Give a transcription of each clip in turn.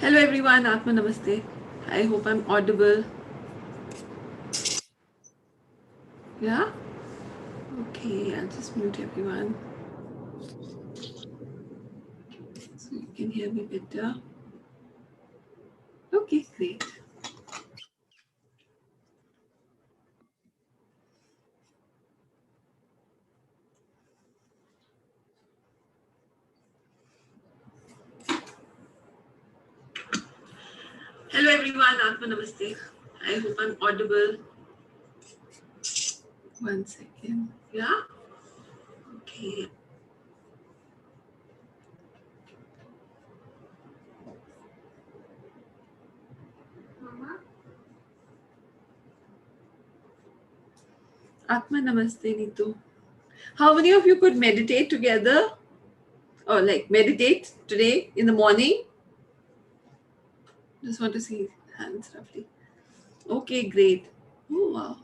Hello everyone, Atma Namaste. I hope I'm audible. Yeah? Okay, I'll just mute everyone so you can hear me better. Okay, great. Hello everyone, Atma Namaste. I hope I'm audible. One second. Yeah? Okay. Atma Namaste, Neetu. How many of you could meditate together? Or like meditate today in the morning? Just want to see hands roughly. Okay, great. Oh wow.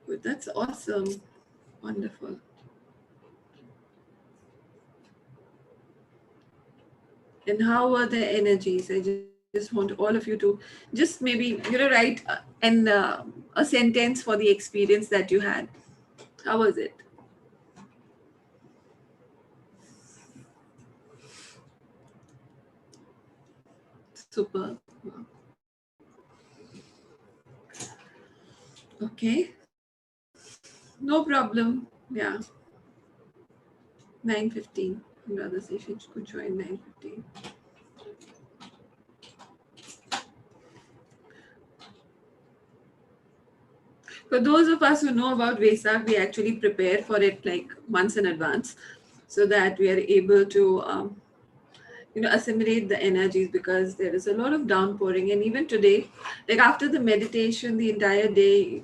Good. That's awesome. Wonderful. And how are the energies? I just want all of you to just maybe write a sentence for the experience that you had. How was it? Super. Okay, no problem. Yeah, 9:15. Rather say she could join 9:15. For those of us who know about Vesak, we actually prepare for it like months in advance, so that we are able to assimilate the energies, because there is a lot of downpouring. And even today, like after the meditation, the entire day,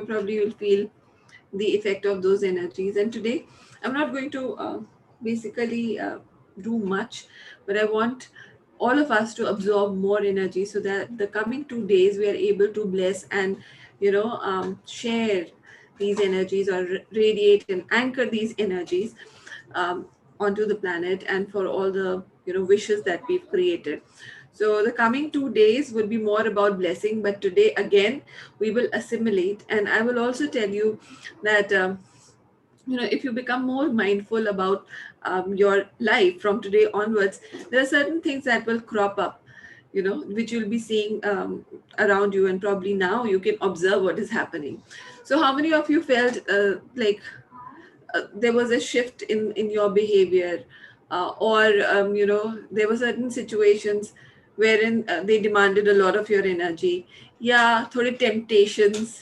probably you'll feel the effect of those energies. And today I'm not going to basically do much, but I want all of us to absorb more energy, so that the coming 2 days we are able to bless and share these energies, or radiate and anchor these energies um, onto the planet, and for all the wishes that we've created. So the coming 2 days would be more about blessing, but today again we will assimilate. And I will also tell you that if you become more mindful about your life from today onwards, there are certain things that will crop up, which you'll be seeing around you, and probably now you can observe what is happening. So how many of you felt like there was a shift in your behavior, or there were certain situations wherein they demanded a lot of your energy, या थोड़े temptations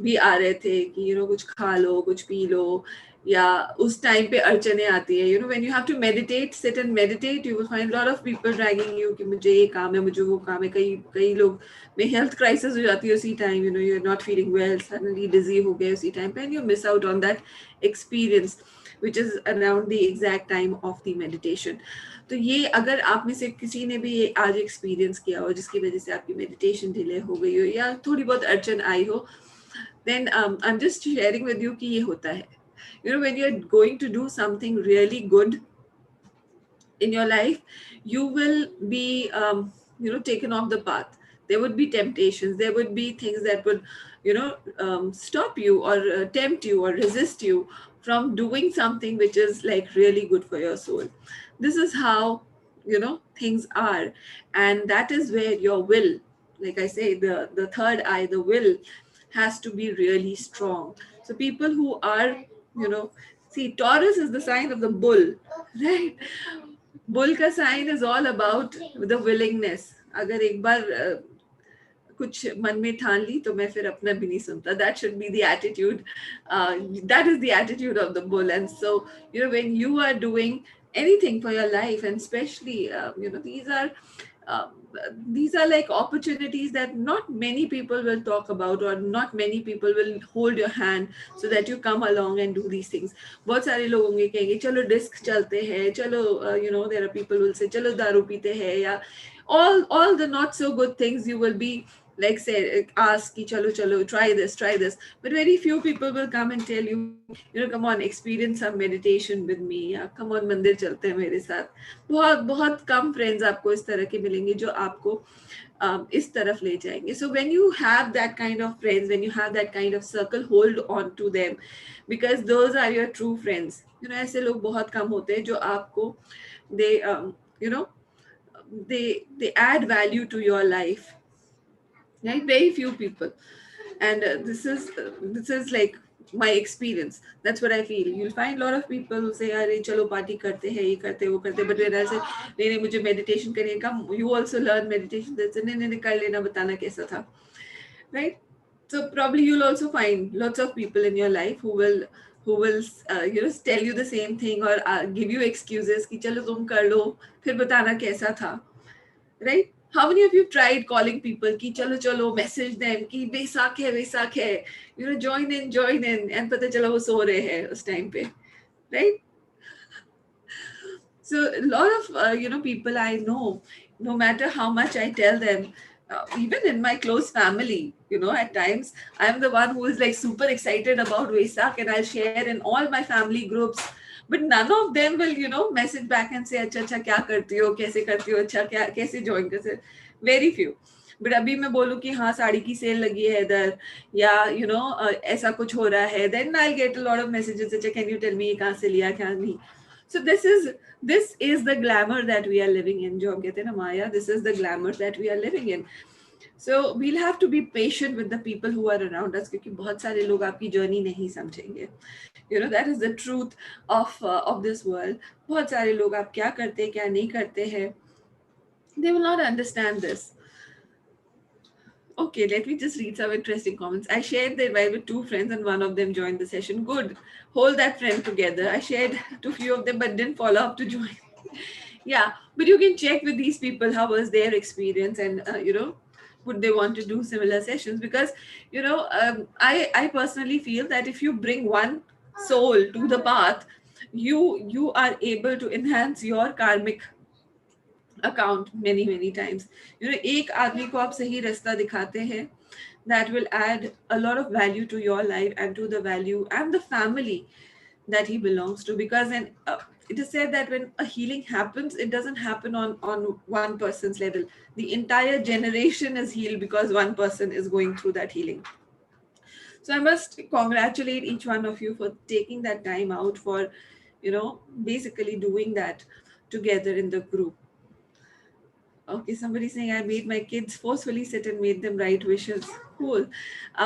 भी आ रहे थे कि कुछ खा लो, कुछ P low, या उस टाइम पे अड़चने आती है, when you have to meditate, sit and meditate, you will find a lot of people dragging you कि मुझे ये काम है, मुझे वो काम है. कई कई लोग में हेल्थ क्राइसिस हो जाती है उसी time, you're not feeling well, suddenly dizzy हो गए उसी टाइम पे, and you miss out on that experience which is around the exact time of the meditation. तो ये अगर आप में से किसी ने भी ये आज एक्सपीरियंस किया हो, जिसकी वजह से आपकी मेडिटेशन डिले हो गई हो, या थोड़ी बहुत अड़चन आई हो, then I'm just sharing with you कि ये होता है. When you're going to do something really good in your life, you will be taken off the path. There would be temptations, there would be things that would stop you, or tempt you, or resist you from doing something which is like really good for your soul. This is how things are. And that is where your will, like I say, the third eye, the will, has to be really strong. So people who are, see, Taurus is the sign of the bull, right? Bull का sign is all about the willingness. अगर एक बार कुछ मन में ठान ली तो मैं फिर अपना भी नहीं सुनता. That should be the attitude. That is the attitude of the bull. And so when you are doing anything for your life, and especially these are like opportunities that not many people will talk about, or not many people will hold your hand so that you come along and do these things. बहुत सारे लोग होंगे कहेंगे चलो disc चलते हैं, चलो there are people who will say चलो दारू पीते हैं, या all the not so good things you will be like say ask ki chalo chalo try this, but very few people will come and tell you, come on experience some meditation with me, या come on मंदिर चलते हैं मेरे साथ. बहुत बहुत कम friends आपको इस तरह के मिलेंगे जो आपको इस तरफ ले जाएंगे. So when you have that kind of friends, when you have that kind of circle, hold on to them, because those are your true friends. ऐसे लोग बहुत कम होते हैं जो आपको they you know they add value to your life, right? Very few people. And this is like my experience. That's what I feel. You'll find a lot of people who say अरे चलो party करते हैं, ये करते हैं, वो करते हैं, but when I say नहीं नहीं मुझे meditation करनी है, come you also learn meditation. That's नहीं नहीं नहीं, कर लेना, बताना कैसा था, right? So probably you'll also find lots of people in your life who will tell you the same thing, or give you excuses कि चलो तुम कर लो, फिर बताना कैसा था, right? How many of you tried calling people ki chalo chalo, message them ki Wesak hai, join in, and pata chala wo so rahe hai us time pe, right? So a lot of people I know, no matter how much I tell them, even in my close family, at times I'm the one who is like super excited about Vesak, and I'll share in all my family groups, but none of them will message back and say अच्छा अच्छा क्या करती हो, कैसे करती हो, अच्छा क्या कैसे ज्वाइन करते. Very few. बट अभी मैं बोलूँ कि हाँ साड़ी की सेल लगी है इधर, या ऐसा कुछ हो रहा है, then I get a lot of messages, अच्छा कैन यू टेल मी कहाँ से लिया क्या नहीं. So this is the glamour that we are living in, जो हम कहते हैं ना माया. This is the glamour that we are living in. So we'll have to be patient with the people who are around us, क्योंकि बहुत सारे लोग आपकी जर्नी नहीं समझेंगे. That is the truth of this world. बहुत सारे लोग आप क्या करते हैं क्या नहीं करते हैं, they will not understand this. Okay, let me just read some interesting comments. I shared the invite with two friends and one of them joined the session. Good. Hold that friend together. I shared to few of them but didn't follow up to join. Yeah, but you can check with these people how was their experience, and would they want to do similar sessions, because I personally feel that if you bring one soul to the path, you are able to enhance your karmic account many times. एक आदमी को आप सही रास्ता दिखाते हैं, that will add a lot of value to your life and to the value and the family that he belongs to. Because it is said that when a healing happens, it doesn't happen on one person's level. The entire generation is healed because one person is going through that healing. So I must congratulate each one of you for taking that time out for basically doing that together in the group. Okay, somebody saying I made my kids forcefully sit and made them write wishes. Cool.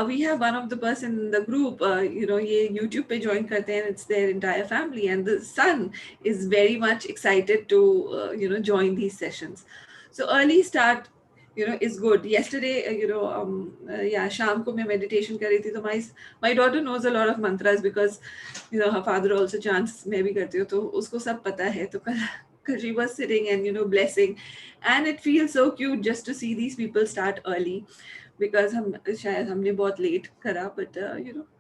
We have one of the person in the group, ये YouTube पे join करते हैं, it's their entire family, and the son is very much excited to join these sessions. So early start is good. Yesterday yeah शाम को मैं meditation कर रही थी, तो my daughter knows a lot of mantras because her father also chants, मैं भी करती हूँ, तो उसको सब पता है. तो कल she was sitting and blessing, and it feels so cute just to see these people start early, because शायद हमने बहुत late करा, but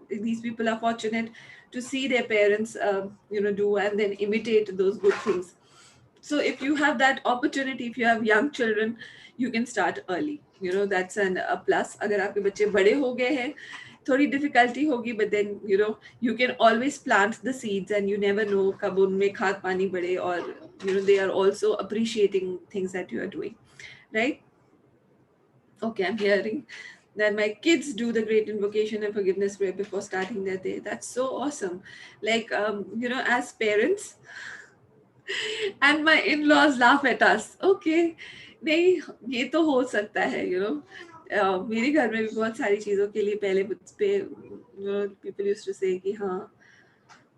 these people are fortunate to see their parents do and then imitate those good things. So if you have that opportunity, if you have young children, you can start early. That's a plus. अगर आपके बच्चे बड़े हो गए हैं, थोड़ी difficulty होगी, but then you can always plant the seeds, and you never know कब उनमें खाद पानी बढ़े, or they are also appreciating things that you are doing, right? Okay, I'm hearing that my kids do the great invocation and forgiveness prayer before starting their day. That's so awesome. Like as parents, and my in-laws laugh at us. Okay, नहीं ये तो हो सकता है. मेरे घर में भी बहुत सारी चीजों के लिए पहले मुझ पे people used to say कि हाँ,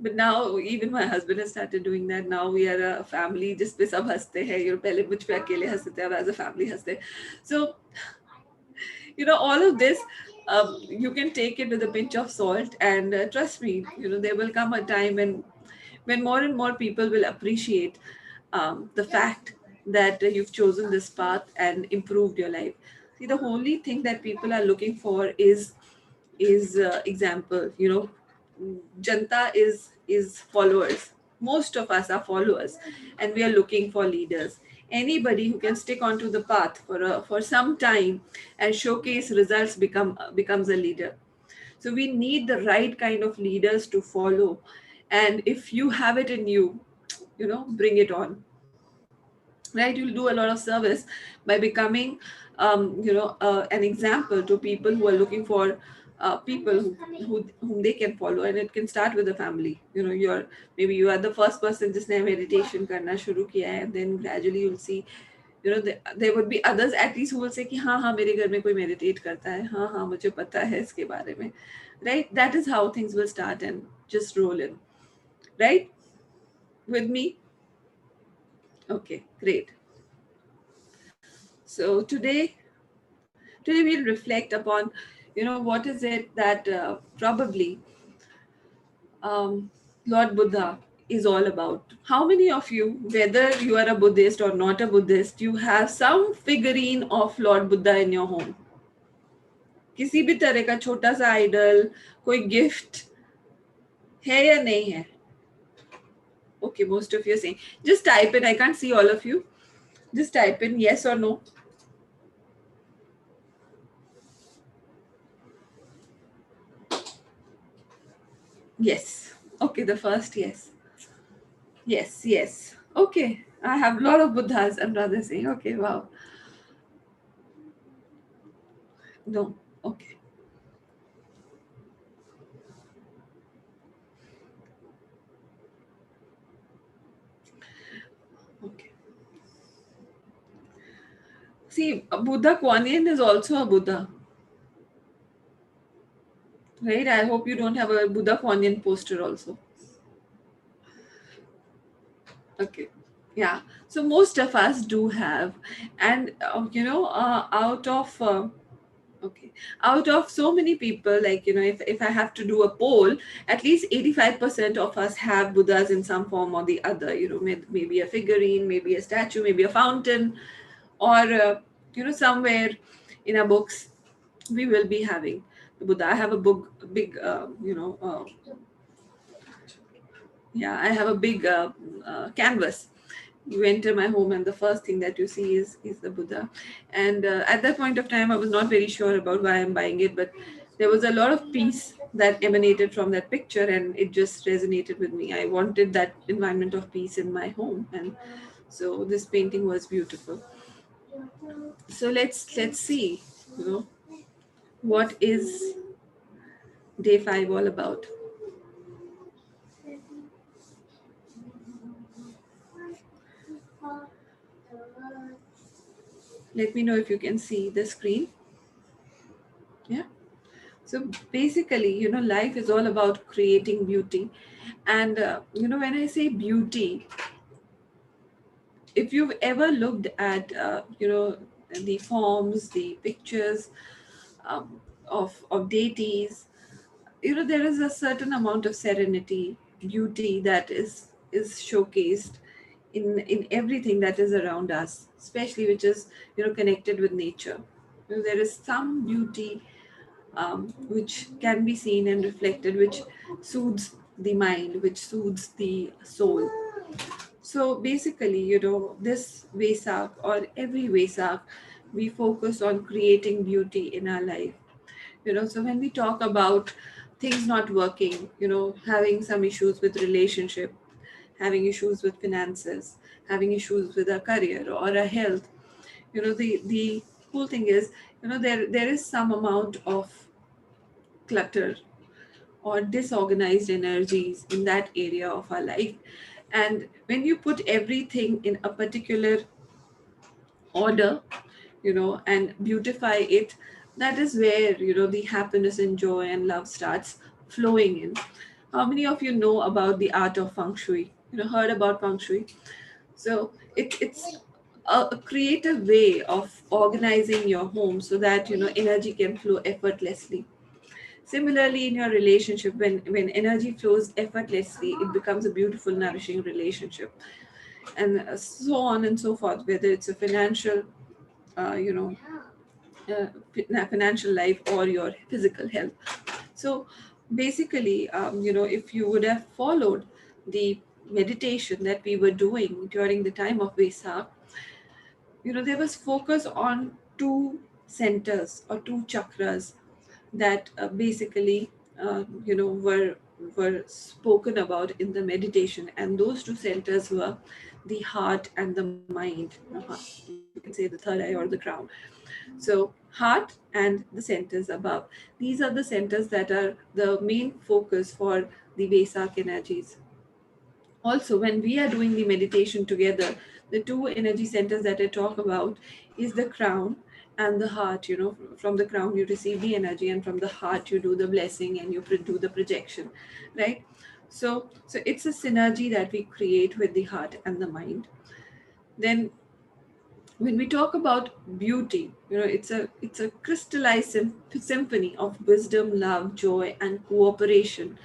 but now even my husband has started doing that. Now we are a family जिस पे सब हंसते हैं. पहले मुझ पे अकेले हंसते थे, अब as a family हंसते हैं. So all of this, you can take it with a pinch of salt, and trust me, there will come a time when more and more people will appreciate the fact that you've chosen this path and improved your life. See, the only thing that people are looking for is example. Janta is followers. Most of us are followers, and we are looking for leaders. Anybody who can stick onto the path for some time and showcase results becomes a leader. So we need the right kind of leaders to follow. And if you have it in you, bring it on. Right? You'll do a lot of service by becoming, an example to people who are looking for people whom they can follow. And it can start with the family. Maybe you are the first person जिसने meditation करना शुरू किया है, and then gradually you'll see, there would be others at least who will say कि हाँ हाँ मेरे घर में कोई meditate करता है, हाँ हाँ मुझे पता है इसके बारे में. Right? That is how things will start and just roll in. Right? With me? Okay, great. So today we'll reflect upon, what is it that probably Lord Buddha is all about. How many of you, whether you are a Buddhist or not a Buddhist, you have some figurine of Lord Buddha in your home? किसी भी तरह का छोटा सा idol, कोई gift है या नहीं है? Okay, most of you are saying. Just type in. I can't see all of you. Just type in yes or no. Yes. Okay, the first yes. Yes, yes. Okay. I have a lot of Buddhas, I'm rather saying. Okay, wow. No. Okay. Okay. See, Buddha Kuan Yin is also a Buddha. Right? I hope you don't have a Buddha Kuan Yin poster also. Okay. Yeah. So most of us do have. And, out of so many people, like, if I have to do a poll, at least 85% of us have Buddhas in some form or the other, maybe a figurine, maybe a statue, maybe a fountain, or, somewhere in our books, we will be having the Buddha. I have a book, big, yeah, I have a big canvas. You enter my home and the first thing that you see is the Buddha. And at that point of time I was not very sure about why I'm buying it, but there was a lot of peace that emanated from that picture, and it just resonated with me. I wanted that environment of peace in my home, and so this painting was beautiful. So let's see, you know what is day 5 all about. Let me know if you can see the screen. Yeah. So basically, life is all about creating beauty. And, when I say beauty, if you've ever looked at, the forms, the pictures of deities, there is a certain amount of serenity, beauty that is showcased in everything that is around us, especially which is, connected with nature. There is some beauty which can be seen and reflected, which soothes the mind, which soothes the soul. So basically, this Vesak or every Vesak, we focus on creating beauty in our life. So when we talk about things not working, having some issues with relationship, having issues with finances, having issues with our career or our health, the cool thing is, there is some amount of clutter or disorganized energies in that area of our life. And when you put everything in a particular order, and beautify it, that is where, the happiness and joy and love starts flowing in. How many of you know about the art of feng shui? Heard about feng shui? So it's a creative way of organizing your home so that, energy can flow effortlessly. Similarly, in your relationship, when energy flows effortlessly, it becomes a beautiful, nourishing relationship, and so on and so forth. Whether it's a financial, uh, you know, financial life or your physical health. So basically, if you would have followed the meditation that we were doing during the time of Vesak, there was focus on two centers or two chakras that basically were spoken about in the meditation, and those two centers were the heart and the mind. You can say the third eye or the crown. So heart and the centers above, these are the centers that are the main focus for the Vesak energies. Also, when we are doing the meditation together, the two energy centers that I talk about is the crown and the heart. From the crown you receive the energy, and from the heart you do the blessing and you do the projection, right? So it's a synergy that we create with the heart and the mind. Then when we talk about beauty, it's a crystallized symphony of wisdom, love, joy, and cooperation,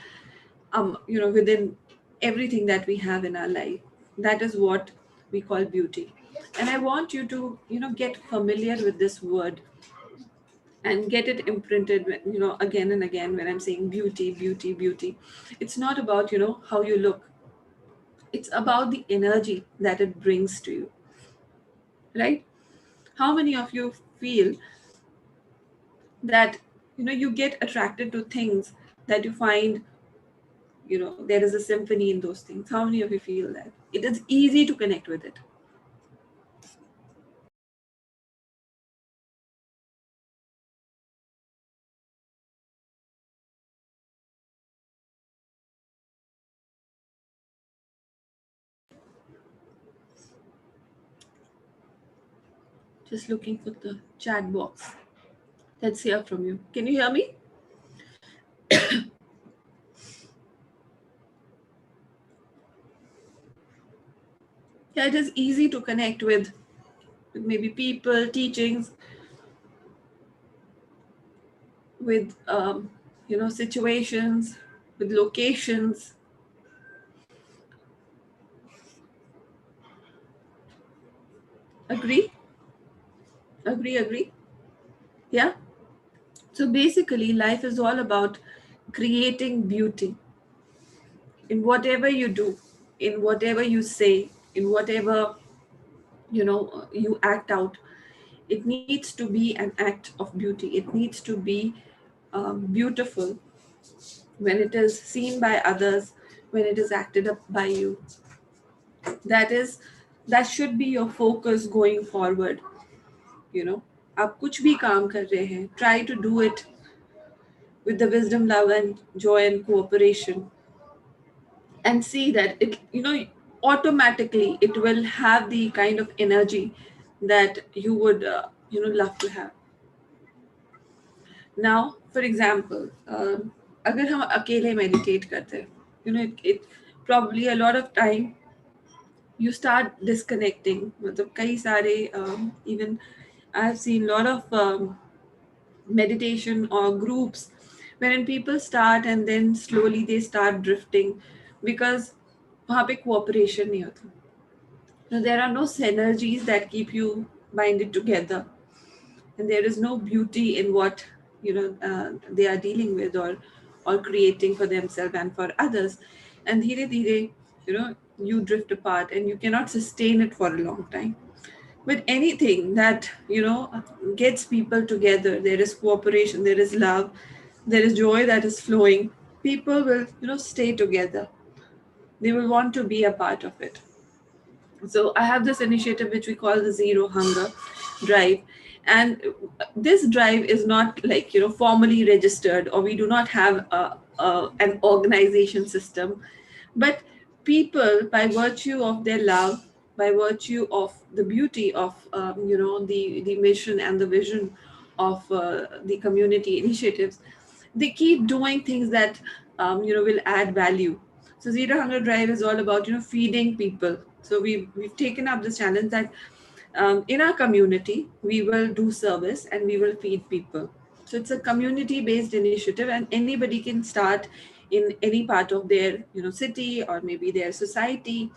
within everything that we have in our life. That is what we call beauty. And I want you to get familiar with this word and get it imprinted, again and again, when I'm saying beauty, beauty, beauty. It's not about how you look. It's about the energy that it brings to you, right? How many of you feel that you get attracted to things that you find, there is a symphony in those things? How many of you feel that it is easy to connect with it? Just looking for the chat box. Let's hear from you. Can you hear me? Yeah, it is easy to connect with maybe people, teachings, with situations, with locations. Agree? Agree? Yeah. So basically, life is all about creating beauty in whatever you do, in whatever you say, in whatever you act out. It needs to be an act of beauty. It needs to be beautiful when it is seen by others, when it is acted up by you. That should be your focus going forward. आप कुछ भी काम कर रहे हैं, try to do it with the wisdom, love, and joy and cooperation, and see that it automatically it will have the kind of energy that you would love to have. Now, for example, अगर हम अकेले meditate करते हैं, it probably a lot of time you start disconnecting. मतलब कई सारे even I have seen a lot of meditation or groups wherein people start and then slowly they start drifting because वहाँ पे cooperation नहीं होता. There are no synergies that keep you binded together, and there is no beauty in what they are dealing with or creating for themselves and for others. And dhire dhire, you drift apart and you cannot sustain it for a long time. With anything that gets people together, there is cooperation, there is love, there is joy that is flowing. People will stay together. They will want to be a part of it. So I have this initiative which we call the Zero Hunger Drive, and this drive is not like formally registered, or we do not have an organization system, but people, by virtue of their love, by virtue of the beauty of the mission and the vision of the community initiatives, they keep doing things that will add value. So Zero Hunger Drive is all about feeding people. So we've taken up this challenge that in our community we will do service and we will feed people. So it's a community based initiative, and anybody can start in any part of their city or maybe their society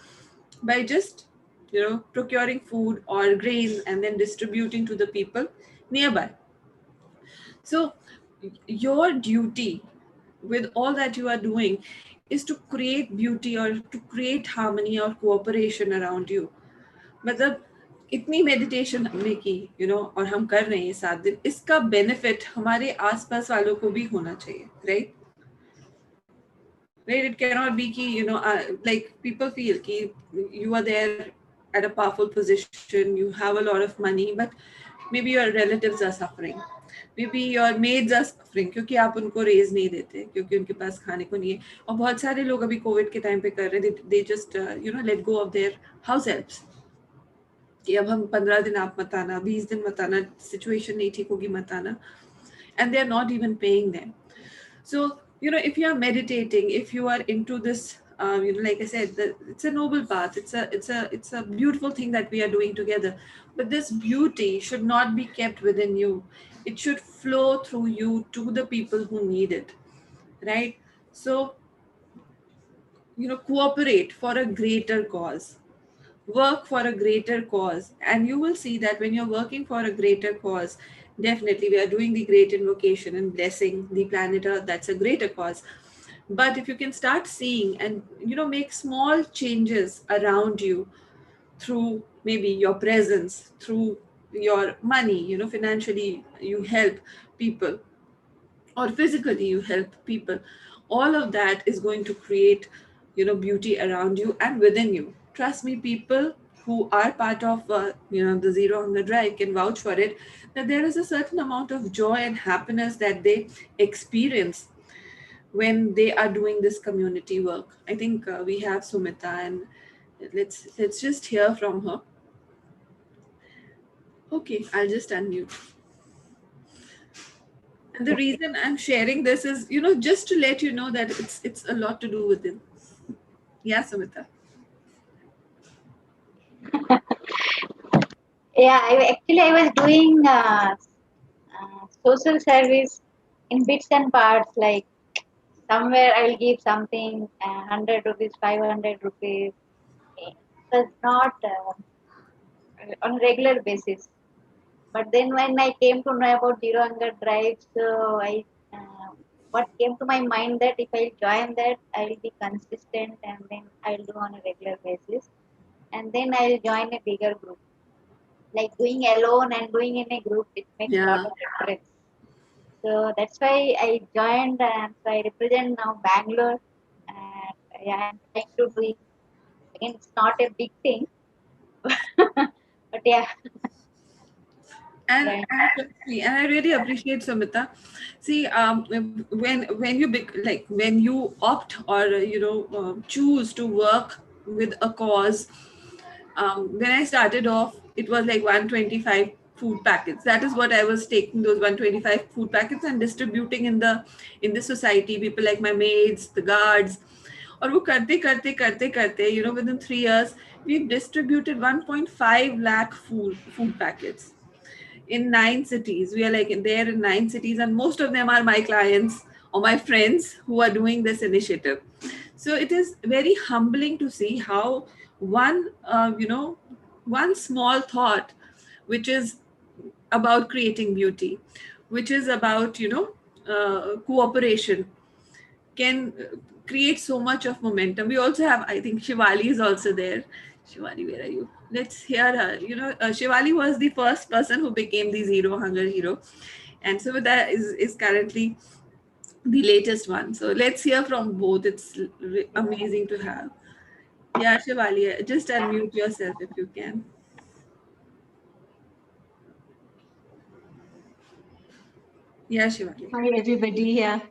by just procuring food or grains and then distributing to the people nearby. So your duty with all that you are doing is to create beauty or to create harmony or cooperation around you. मतलब इतनी meditation हमने की, और हम कर रहे हैं 7 दिन, इसका बेनिफिट हमारे आसपास वालों को भी होना चाहिए, right? It cannot be ki, like people feel ki you are there at a powerful position, you have a lot of money, but maybe your relatives are suffering, maybe your maids are suffering क्योंकि आप उनको raise नहीं देते, क्योंकि उनके पास खाने को नहीं है। और बहुत सारे लोग अभी कोविड के टाइम पे कर रहे हैं, they just let go of their house helps कि अब हम 15 दिन आप मत आना, 20 दिन मत आना, सिचुएशन नहीं ठीक होगी मत आना, and they are not even paying them. So if you are meditating, if you are into this, like I said, it's a noble path, it's a beautiful thing that we are doing together, but this beauty should not be kept within you, it should flow through you to the people who need it, right? So cooperate for a greater cause, work for a greater cause, and you will see that when you're working for a greater cause, definitely we are doing the great invocation and blessing the planet earth, that's a greater cause. But if you can start seeing and make small changes around you, through maybe your presence, through your money, financially you help people, or physically you help people, all of that is going to create beauty around you and within you. Trust me, people who are part of the Zero Hunger Drive can vouch for it, that there is a certain amount of joy and happiness that they experience when they are doing this community work. I think we have Sumita, and let's just hear from her. Okay, I'll just unmute. And the reason I'm sharing this is, just to let you know that it's a lot to do with him. Yeah, Sumita. Yeah, I was doing social service in bits and parts. Like somewhere I will give something, 100 rupees, 500 rupees. It was not on a regular basis. But then when I came to know about Zero Hunger Drive, so what came to my mind that if I join that, I will be consistent and then I will do on a regular basis. And then I will join a bigger group. Like doing alone and doing in a group, it makes a lot Yeah. of difference. So that's why I joined, and so I represent now Bangalore, and yeah, I'm trying to doing. Again, it's not a big thing, but yeah, And trying. trust me, and I really appreciate Sumita. See, when you like when you opt, or choose to work with a cause. When I started off, it was like 125 food packets. That is what I was taking, those 125 food packets, and distributing in the society. People like my maids, the guards, और वो करते करते करते करते within 3 years we've distributed 1.5 lakh food packets in 9 cities. We are like there in 9 cities, and most of them are my clients or my friends who are doing this initiative. So it is very humbling to see how one small thought, which is about creating beauty, which is about cooperation, can create so much of momentum. We also have, I think, Shivali is also there. Shivali, where are you? Let's hear her. Shivali was the first person who became the Zero Hunger Hero, and so that is currently the latest one. So let's hear from both. It's amazing to have. Yeah, Shivali, just unmute yourself if you can. Yeah, Shivali. Hi everybody. Yeah.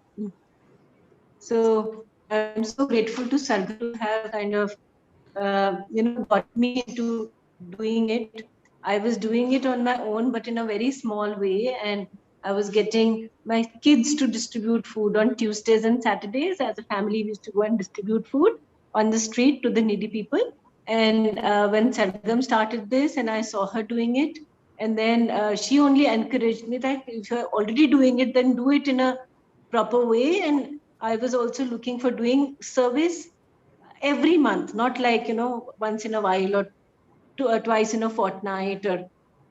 So I'm so grateful to Sargam to have kind of got me into doing it. I was doing it on my own, but in a very small way, and I was getting my kids to distribute food on Tuesdays and Saturdays. As a family, we used to go and distribute food on the street to the needy people. And when Sargam started this, and I saw her doing it, and then she only encouraged me that if you're already doing it, then do it in a proper way. And I was also looking for doing service every month, not like, once in a while or twice in a fortnight. Or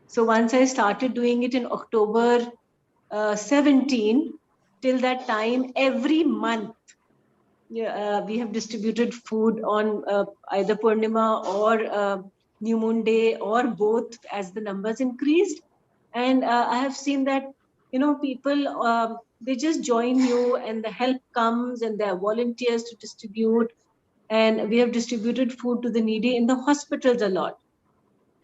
so once I started doing it in October 17, till that time, every month, we have distributed food on either Purnima or new moon day or both as the numbers increased. And I have seen that, people, they just join you and the help comes and there are volunteers to distribute. And we have distributed food to the needy in the hospitals a lot.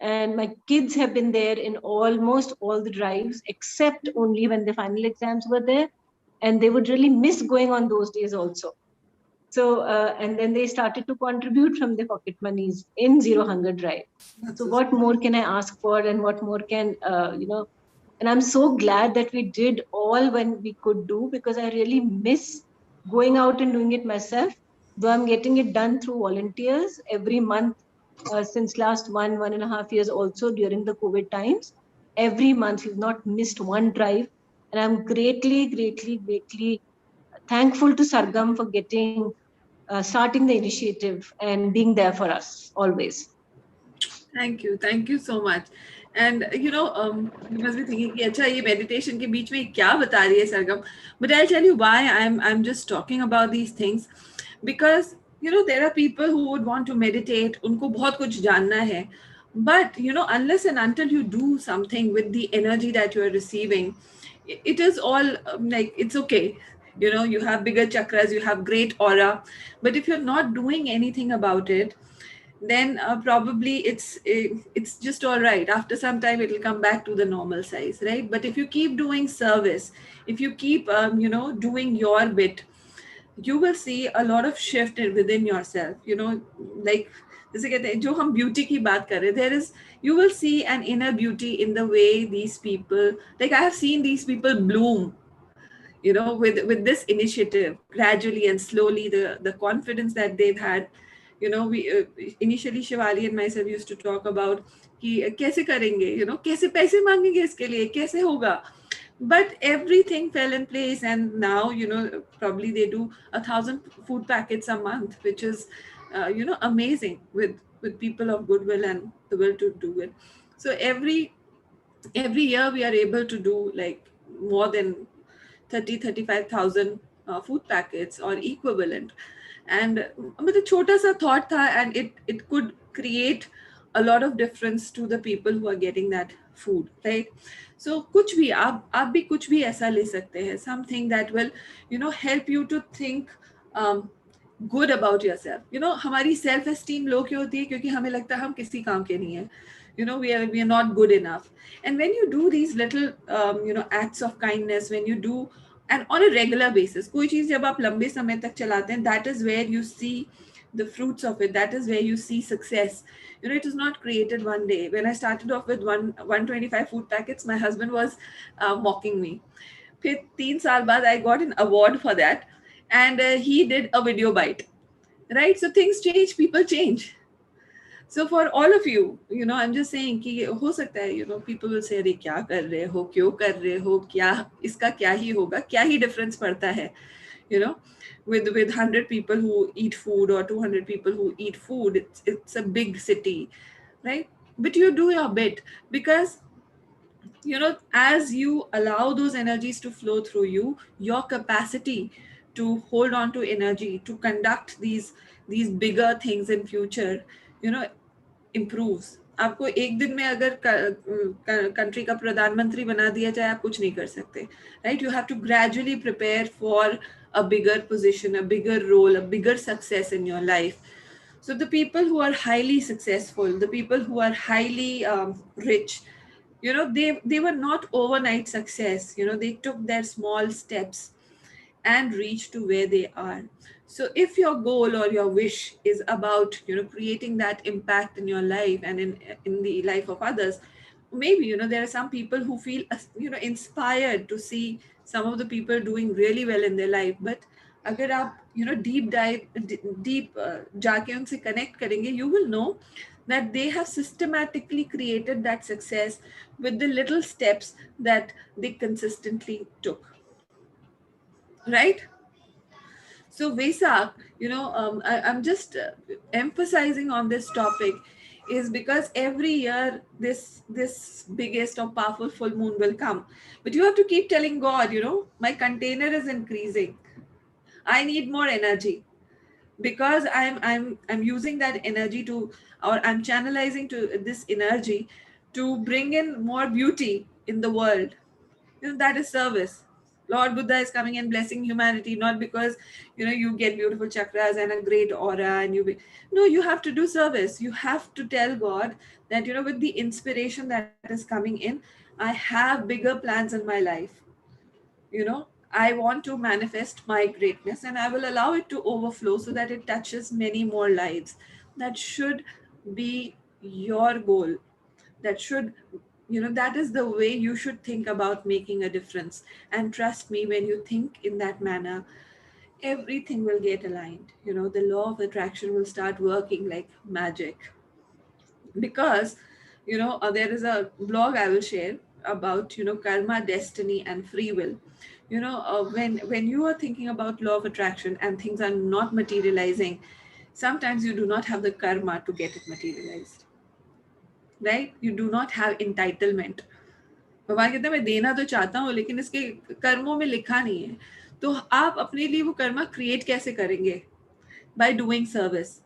And my kids have been there in almost all the drives, except only when the final exams were there. And they would really miss going on those days also. So, and then they started to contribute from their pocket monies in Zero Hunger Drive. That's So, so what more can I ask for, and what more can, and I'm so glad that we did all when we could do, because I really miss going out and doing it myself. Though I'm getting it done through volunteers every month since last 1.5 years, also during the COVID times. Every month, we've not missed one drive. And I'm greatly, greatly, greatly thankful to Sargam for starting the initiative and being there for us always. thank you so much. And you must be thinking कि अच्छा ये meditation के बीच में क्या बता रही है सरगम. But I'll tell you why I'm just talking about these things, because there are people who would want to meditate, उनको बहुत कुछ जानना है, but unless and until you do something with the energy that you are receiving, it is all like it's okay. You have bigger chakras, you have great aura, but if you're not doing anything about it, then probably it's just all right. After some time it will come back to the normal size, right? But if you keep doing service, if you keep doing your bit, you will see a lot of shift within yourself. Like जैसे कहते हैं जो हम beauty की बात कर रहे, there is, you will see an inner beauty in the way these people, like I have seen these people bloom, with this initiative, gradually and slowly, the confidence that they've had. We initially Shivali and myself used to talk about कि कैसे करेंगे, कैसे पैसे मांगेंगे इसके लिए, कैसे होगा. But everything fell in place, and now probably they do 1,000 food packets a month, which is amazing, with people of goodwill and the will to do it. So every year we are able to do like more than 35,000 food packets or equivalent. And मतलब छोटा सा thought था, and it could create a lot of difference to the people who are getting that food, right? So कुछ भी आप भी कुछ भी ऐसा ले सकते हैं, something that will help you to think good about yourself. हमारी self esteem low क्यों होती है? क्योंकि हमें लगता है हम किसी काम के नहीं है. We are not good enough. And when you do these little acts of kindness, when you do, and on a regular basis, कोई चीज जब आप लंबे समय तक चलाते हैं, that is where you see the fruits of it, that is where you see success. It was not created one day. When I started off with 125 food packets, my husband was mocking me. फिर 3 साल बाद I got an award for that, and he did a video bite, right? So things change, people change. So for all of you, I'm just saying कि हो सकता है, people will say अरे क्या कर रहे हो, क्यों कर रहे हो, क्या इसका क्या ही होगा, क्या ही difference पड़ता है, you know with 100 people who eat food or 200 people who eat food, it's a big city, right? But you do your bit, because as you allow those energies to flow through you, your capacity to hold on to energy, to conduct these bigger things in future, you know improves. आपको एक दिन में अगर country का प्रधानमंत्री बना दिया जाए, आप कुछ नहीं कर सकते, right? You have to gradually prepare for a bigger position, a bigger role, a bigger success in your life. So the people who are highly successful, the people who are highly rich, they were not overnight success. They took their small steps and reach to where they are. So if your goal or your wish is about creating that impact in your life and in the life of others, maybe there are some people who feel inspired to see some of the people doing really well in their life. But अगर आप deep dive deep जाके उनसे connect करेंगे, you will know that they have systematically created that success with the little steps that they consistently took, right? So Vesak, I'm just emphasizing on this topic is because every year this biggest or powerful full moon will come, but you have to keep telling God, my container is increasing. I need more energy, because I'm using that energy to, or I'm channelizing to this energy to bring in more beauty in the world. That is service. Lord Buddha is coming and blessing humanity, not because you get beautiful chakras and a great aura and no, you have to do service. You have to tell God that with the inspiration that is coming in, I have bigger plans in my life. I want to manifest my greatness, and I will allow it to overflow so that it touches many more lives. That should be your goal. That should, that is the way you should think about making a difference. And trust me, when you think in that manner, everything will get aligned. The law of attraction will start working like magic. Because there is a blog I will share about karma, destiny, and free will. When you are thinking about law of attraction and things are not materializing, sometimes you do not have the karma to get it materialized, right? You do not have entitlement. भगवान कहते हैं मैं देना तो चाहता हूँ लेकिन इसके कर्मों में लिखा नहीं है। तो आप अपने लिए वो कर्मा क्रिएट कैसे करेंगे? By doing service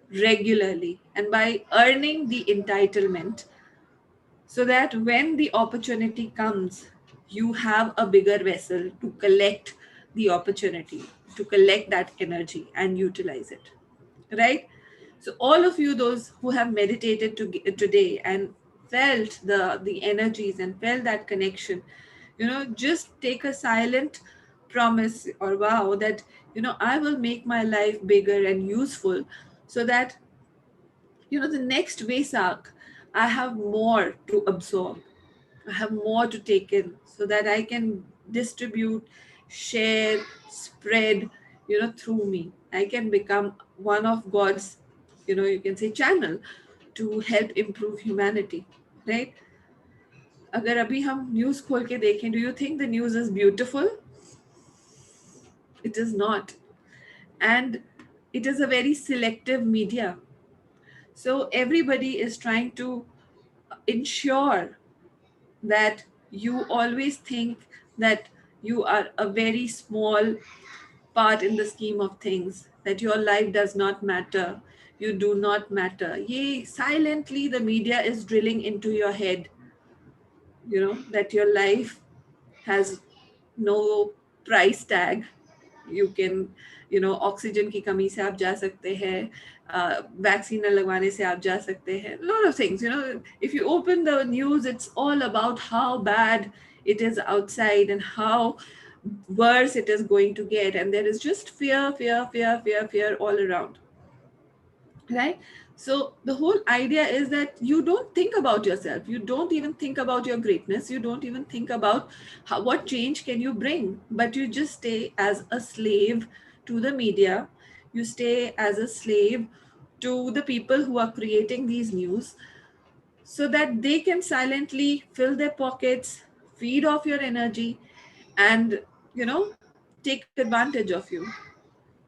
regularly and by earning the entitlement, so that when the opportunity comes, you have a bigger vessel to collect the opportunity, to collect that energy and utilize it, right? So all of you, those who have meditated today and felt the energies and felt that connection, just take a silent promise or vow that I will make my life bigger and useful, so that the next Vesak, I have more to absorb. I have more to take in so that I can distribute, share, spread, through me. I can become one of God's, you can say channel to help improve humanity, right? अगर अभी हम news खोल के देखें, do you think the news is beautiful? It is not. And it is a very selective media. So everybody is trying to ensure that you always think that you are a very small part in the scheme of things, that your life does not matter, you do not matter. Yea, silently the media is drilling into your head, that your life has no price tag. You can, oxygen की कमी से आप जा सकते हैं, vaccine न लगवाने से आप जा सकते हैं, lot of things. If you open the news, it's all about how bad it is outside and how worse it is going to get, and there is just fear, fear, fear, fear, fear all around, right? So the whole idea is that you don't think about yourself, you don't even think about your greatness, you don't even think about what change can you bring, but you just stay as a slave to the media. You stay as a slave to the people who are creating these news, so that they can silently fill their pockets, feed off your energy, and take advantage of you.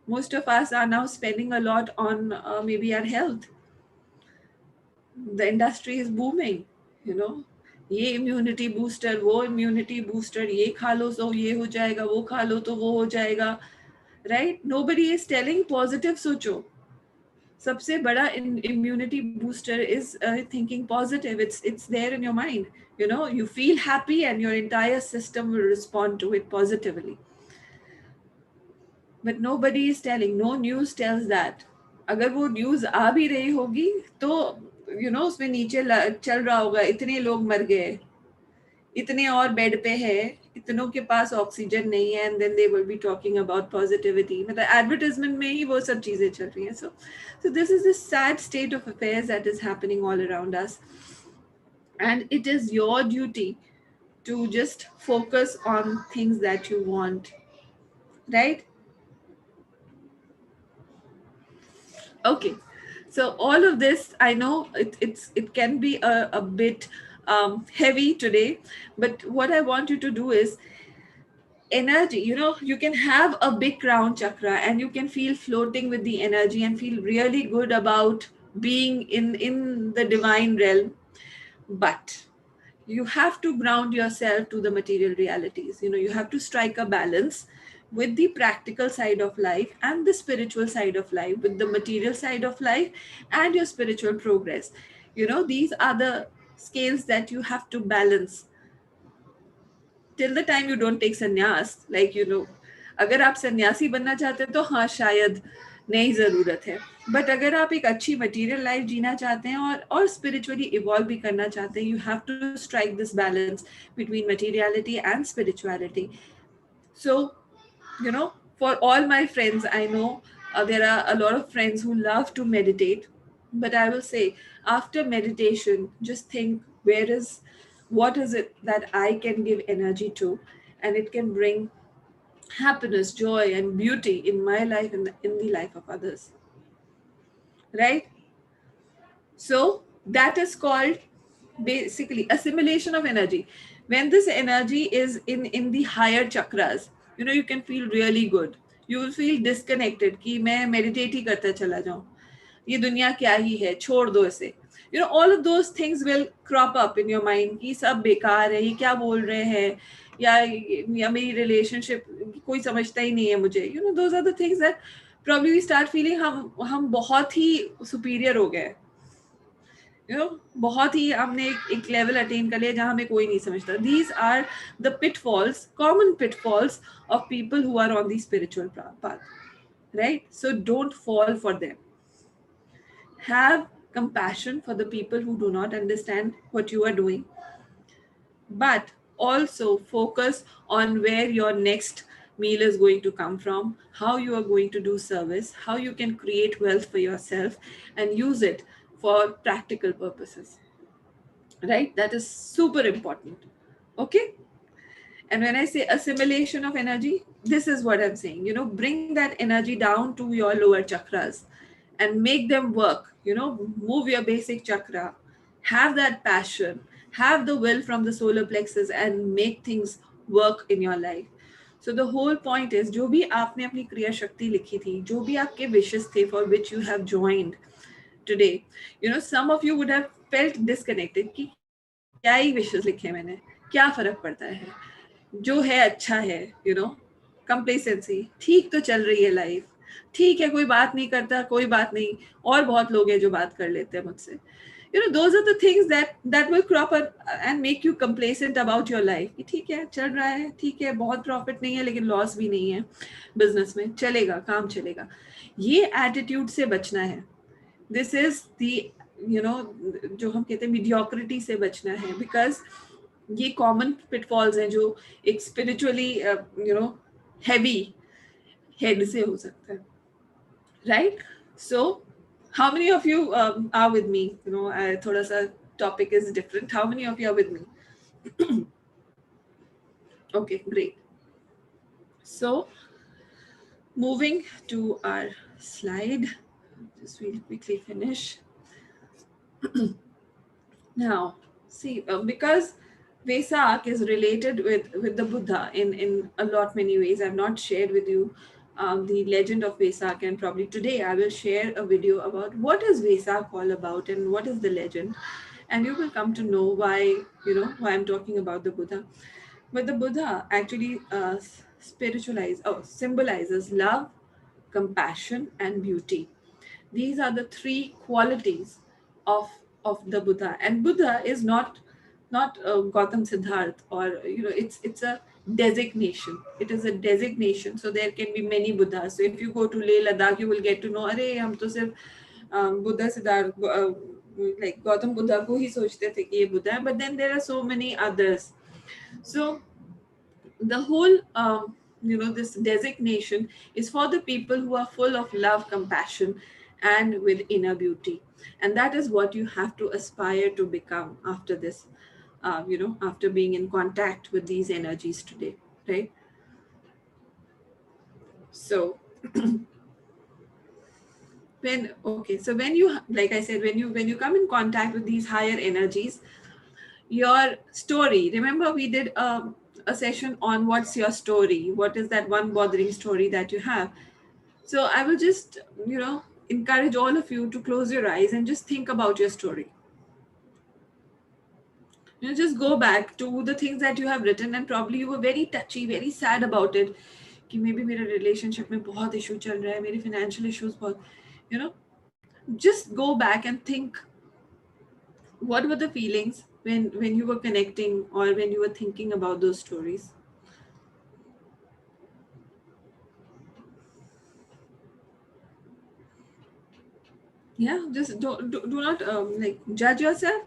Most of us are now spending a lot on maybe our health. The industry is booming, you know ये immunity booster, वो immunity booster, ये खा लो तो ये हो जाएगा, वो खा लो तो वो हो जाएगा, right? Nobody is telling positive सोचो. सबसे बड़ा immunity booster is thinking positive. It's there in your mind. You feel happy and your entire system will respond to it positively. But nobody is telling, no news tells that. अगर वो news आ भी रही होगी तो उसमें नीचे चल रहा होगा इतने लोग मर गए, इतने और बेड पे है, इतनों के पास ऑक्सीजन नहीं है, and then they will be talking about positivity. मतलब एडवर्टाइजमेंट में ही वो सब चीजें चल रही हैं. So this is the sad state of affairs that is happening all around us, and it is your duty to just focus on things that you want, right? Okay, so all of this, I know it can be a bit heavy today, but what I want you to do is energy. You can have a big crown chakra and you can feel floating with the energy and feel really good about being in the divine realm, but you have to ground yourself to the material realities. You have to strike a balance with the practical side of life and the spiritual side of life, with the material side of life and your spiritual progress. These are the scales that you have to balance till the time you don't take sannyas. अगर आप सन्यासी बनना चाहते हैं तो हाँ शायद नई ज़रूरत है, बट अगर आप एक अच्छी मटेरियल लाइफ जीना चाहते हैं और स्पिरिचुअली इवॉल्व भी करना चाहते हैं, you have to strike this balance between materiality and spirituality. So, for all my friends, I know there are a lot of friends who love to meditate, but I will say, after meditation, just think, what is it that I can give energy to, and it can bring happiness, joy, and beauty in my life and in the life of others. Right? So that is called basically assimilation of energy. When this energy is in the higher chakras, you can feel really good. You will feel disconnected कि मैं meditate ही करता चला जाऊं, ये दुनिया क्या ही है, छोड़ दो इसे. All of those things will crop up in your mind कि सब बेकार है, ये क्या बोल रहे हैं, या मेरी relationship कोई समझता ही नहीं है मुझे. Those are the things that probably we start feeling हम बहुत ही superior हो गए. बहुत ही हमने एक लेवल अटेन कर लिया जहां हमें कोई नहीं समझता. These are the pitfalls, common pitfalls of people who are on the spiritual path, right? So don't fall for them. Have compassion for the people who do not understand what you are doing, but also focus on where your next meal is going to come from, how you are going to do service, how you can create wealth for yourself and use it for practical purposes. Right? That is super important. Okay? And when I say assimilation of energy, this is what I'm saying. Bring that energy down to your lower chakras and make them work. Move your basic chakra, have that passion, have the will from the solar plexus, and make things work in your life. So the whole point is, जो भी आपने अपनी क्रिया शक्ति लिखी थी, जो भी आपके wishes थे for which you have joined today, some of you would have felt disconnected कि क्या ही wishes लिखे मैंने, क्या फर्क पड़ता है, जो है अच्छा है. कंप्लेसेंसी, ठीक तो चल रही है लाइफ, ठीक है, कोई बात नहीं करता, कोई बात नहीं, और बहुत लोग हैं जो बात कर लेते हैं मुझसे. Those are the things that will crop up and make you complacent about your life. ठीक है, चल रहा है, ठीक है, बहुत प्रॉफिट नहीं है लेकिन लॉस भी नहीं है बिजनेस में, चलेगा, काम चलेगा. ये एटीट्यूड से बचना है. दिस इज द जो हम कहते हैं मीडियोक्रिटी से बचना है, बिकॉज ये कॉमन पिटफॉल्स हैं जो एक स्पिरिचुअली हैवी हेड से हो सकता है. Right? So how many of you are with me? थोड़ा सा topic is different. How many of you are with me? Okay, great. So moving to our slide, just we'll quickly finish. Now, see, because Wesak is related with the Buddha in a lot many ways. I've not shared with you the legend of Wesak, and probably today I will share a video about what is Wesak all about and what is the legend, and you will come to know why I'm talking about the Buddha. But the Buddha actually symbolizes love, compassion, and beauty. These are the three qualities of the Buddha, and Buddha is not Gautam Siddharth, or it's a designation. It is a designation. So there can be many Buddhas. So if you go to Leh Ladakh, you will get to know, अरे हम तो सिर्फ Buddha Siddharth like Gautam Buddha को ही सोचते थे कि ये Buddha है, but then there are so many others. So the whole this designation is for the people who are full of love, compassion, and with inner beauty, and that is what you have to aspire to become after this, after being in contact with these energies today, right? So when you, like I said, when you come in contact with these higher energies, your story, remember we did a session on what's your story, what is that one bothering story that you have. So I will just encourage all of you to close your eyes and just think about your story. Just go back to the things that you have written, and probably you were very touchy, very sad about it. कि may be मेरे relationship में बहुत issue चल रहा है, मेरे financial issues बहुत, you know, just go back and think what were the feelings when you were connecting or when you were thinking about those stories. Yeah, just do not like judge yourself.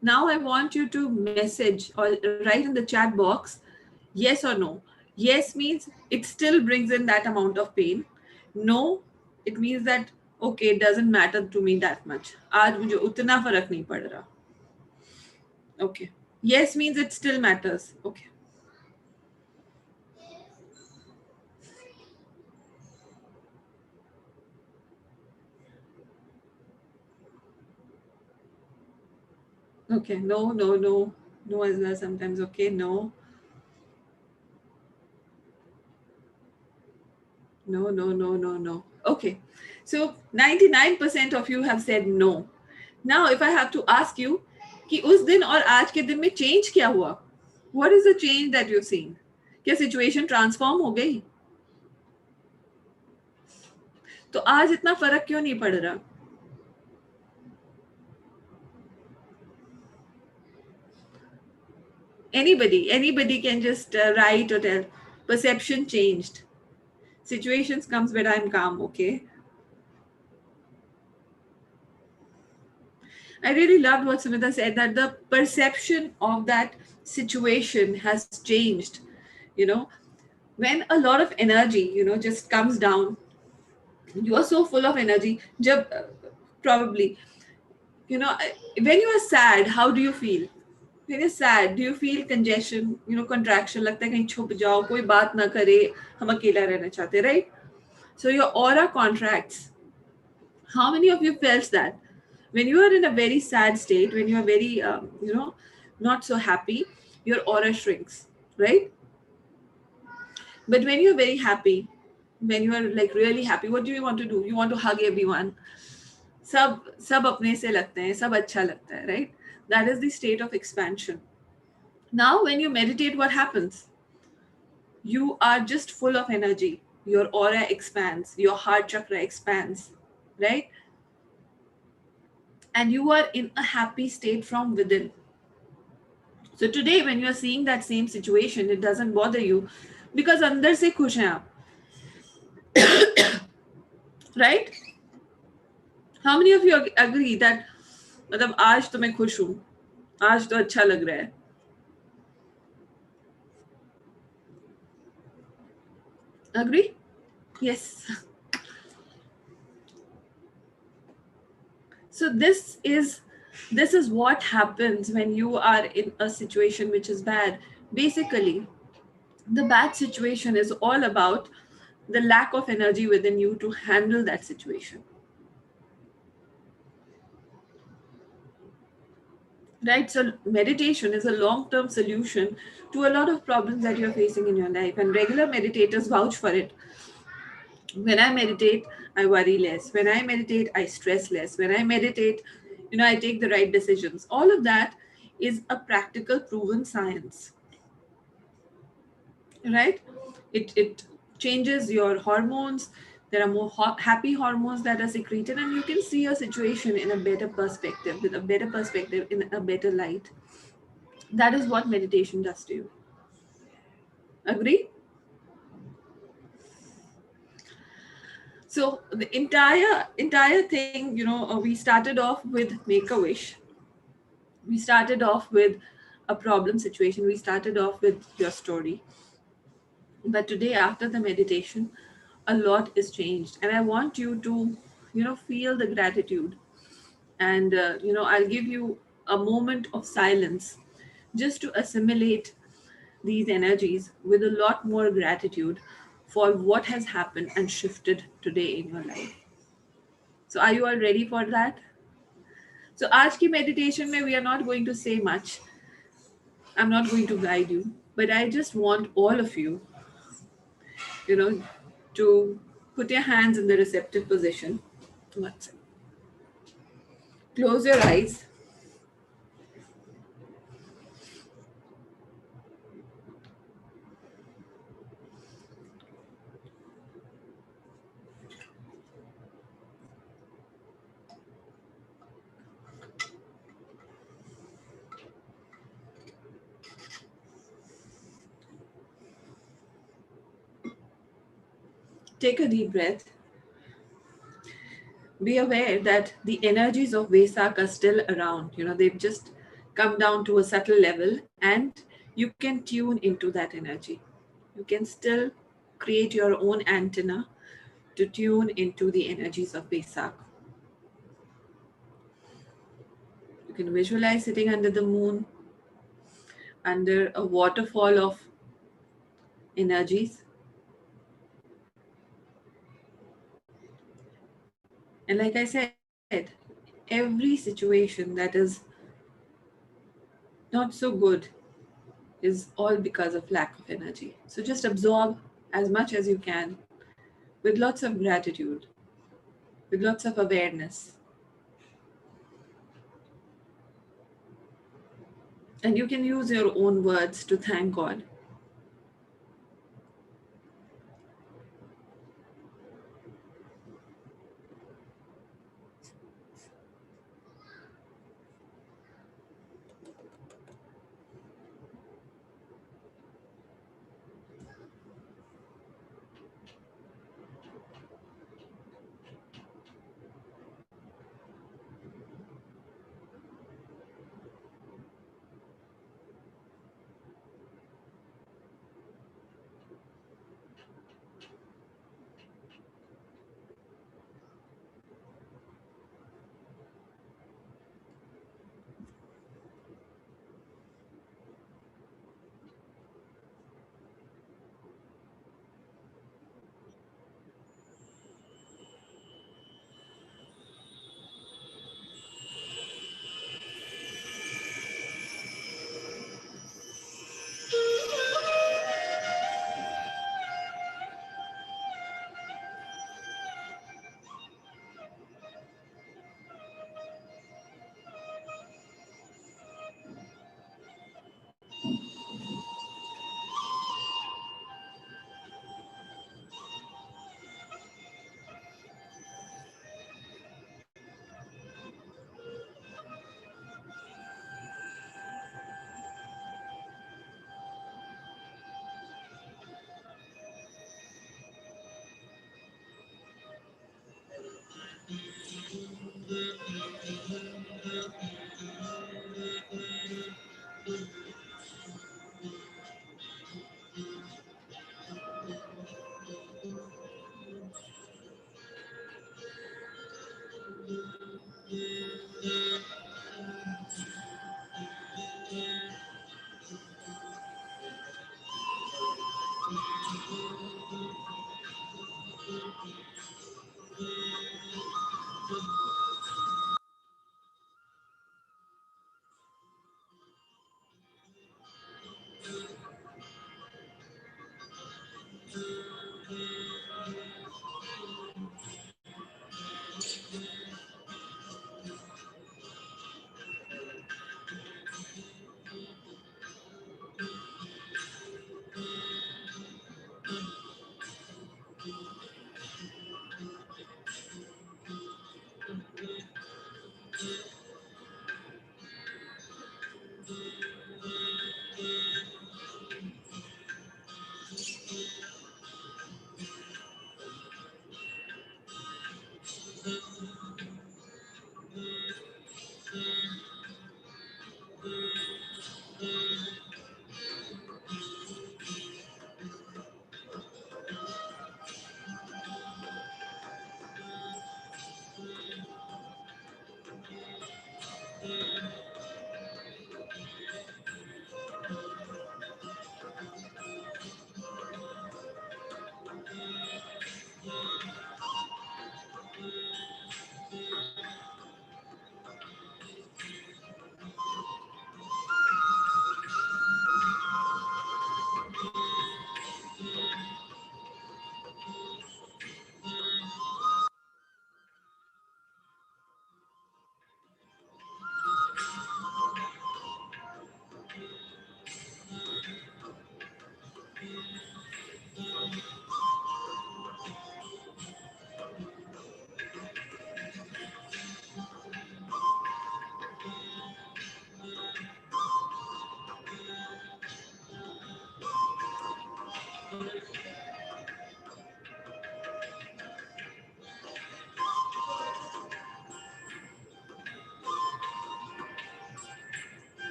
Now I want you to message or write in the chat box yes or no. Yes means it still brings in that amount of pain. No, it means that okay, it doesn't matter to me that much, आज मुझे उतना फर्क नहीं पड़ रहा. Okay, yes means it still matters. Okay. Okay, no, no, no, no as well sometimes. Okay, no, no, no, no, no, no. Okay, so 99% of you have said no. Now, if I have to ask you, कि उस दिन और आज के दिन में change क्या हुआ? What is the change that you've seen? क्या situation transform हो गई? तो आज इतना फर्क क्यों नहीं पड़ रहा? Anybody can just write or tell. Perception changed. Situations comes when I'm calm. Okay. I really loved what Sumita said, that the perception of that situation has changed. You know, when a lot of energy, just comes down, you are so full of energy. Probably, when you are sad, how do you feel? When you're sad, do you feel congestion, contraction? लगता है कहीं छुप जाओ, कोई बात ना करे, हम अकेला रहना चाहते, right? So your aura contracts. How many of you felt that? When you are in a very sad state, when you are very, not so happy, your aura shrinks, right? But when you're very happy, when you are like really happy, what do you want to do? You want to hug everyone. सब अपने से लगते हैं, सब अच्छा लगता है, right? That is the state of expansion. Now, when you meditate, what happens? You are just full of energy. Your aura expands, your heart chakra expands, right? And you are in a happy state from within. So today, when you are seeing that same situation, it doesn't bother you because अंदर से खुश हैं आप, right? How many of you agree that मतलब आज तो मैं खुश हूँ, आज तो अच्छा लग रहा है? Agree? Yes. So this is what happens when you are in a situation which is bad. Basically, the bad situation is all about the lack of energy within you to handle that situation. Right? So meditation is a long-term solution to a lot of problems that you're facing in your life, and regular meditators vouch for it. When I meditate, I worry less. When I meditate, I stress less. When I meditate, I take the right decisions. All of that is a practical proven science, right? It changes your hormones. There are more happy hormones that are secreted, and you can see your situation in a better perspective, with a better perspective, in a better light. That is what meditation does to you. Agree? So the entire thing, we started off with make a wish. We started off with a problem situation. We started off with your story. But today, after the meditation, a lot is changed, and I want you to, feel the gratitude. And I'll give you a moment of silence just to assimilate these energies with a lot more gratitude for what has happened and shifted today in your life. So are you all ready for that? So आज की meditation में we are not going to say much. I'm not going to guide you, but I just want all of you, to put your hands in the receptive position. One second. Close your eyes. Take a deep breath. Be aware that the energies of Vesak are still around. They've just come down to a subtle level, and you can tune into that energy. You can still create your own antenna to tune into the energies of Vesak. You can visualize sitting under the moon, under a waterfall of energies. And like I said, every situation that is not so good is all because of lack of energy. So just absorb as much as you can with lots of gratitude, with lots of awareness. And you can use your own words to thank God.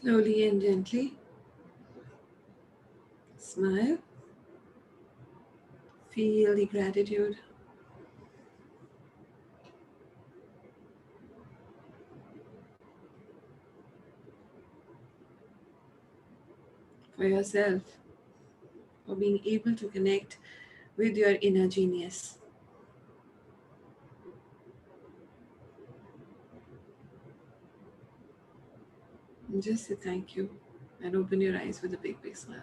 Slowly and gently smile. Feel the gratitude for yourself, for being able to connect with your inner genius. And just say thank you and open your eyes with a big, big smile.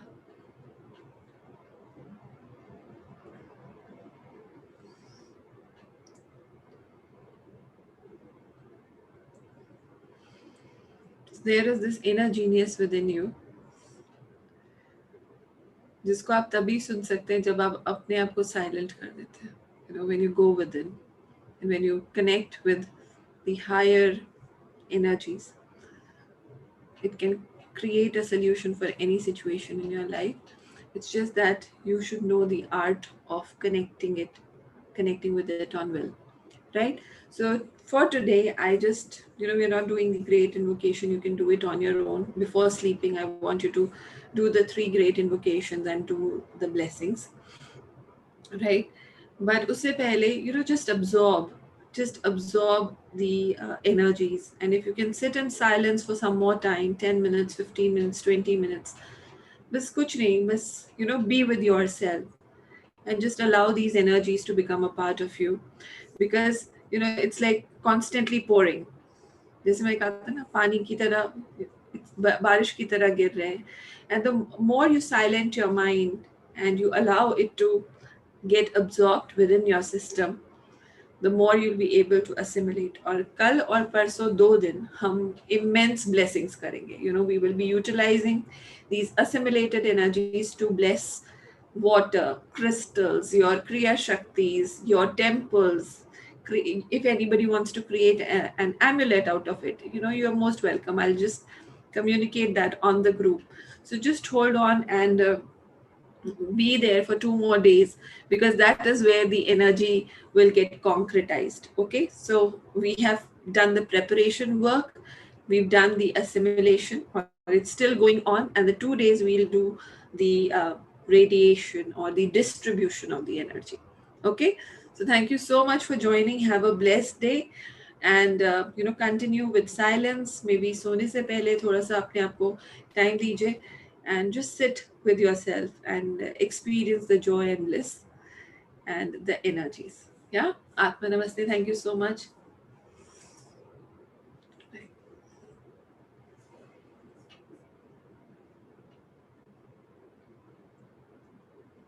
So there is this inner genius within you जिसको आप तभी सुन सकते हैं जब आप अपने आप को साइलेंट कर देते हैं. When you go within and when you connect with the higher energies, it can create a solution for any situation in your life. It's just that you should know the art of connecting with it on will, right? So for today, I just, we're not doing the great invocation. You can do it on your own. Before sleeping, I want you to do the 3 great invocations and do the blessings, right? But usse pehle, just absorb the energies. And if you can sit in silence for some more time, 10 minutes, 15 minutes, 20 minutes, bas kuch nahi, bas, be with yourself and just allow these energies to become a part of you. Because, it's like constantly pouring. जैसे मैं कहा था ना, पानी की तरह, बारिश की तरह गिर रहे हैं. And the more you silent your mind and you allow it to get absorbed within your system, the more you'll be able to assimilate. और कल और परसों 2 दिन हम immense blessings करेंगे. We will be utilizing these assimilated energies to bless water, crystals, your kriya shaktis, your temples. If anybody wants to create an amulet out of it, you're most welcome. I'll just communicate that on the group. So just hold on and be there for 2 more days, because that is where the energy will get concretized. Okay, so we have done the preparation work, we've done the assimilation, or it's still going on, and the 2 days we'll do the radiation or the distribution of the energy. Okay, so thank you so much for joining. Have a blessed day, and continue with silence. Maybe सोने से पहले थोड़ा सा अपने आप को time दीजिए and just sit with yourself and experience the joy and bliss and the energies. Yeah, Atma Namaste. Thank you so much.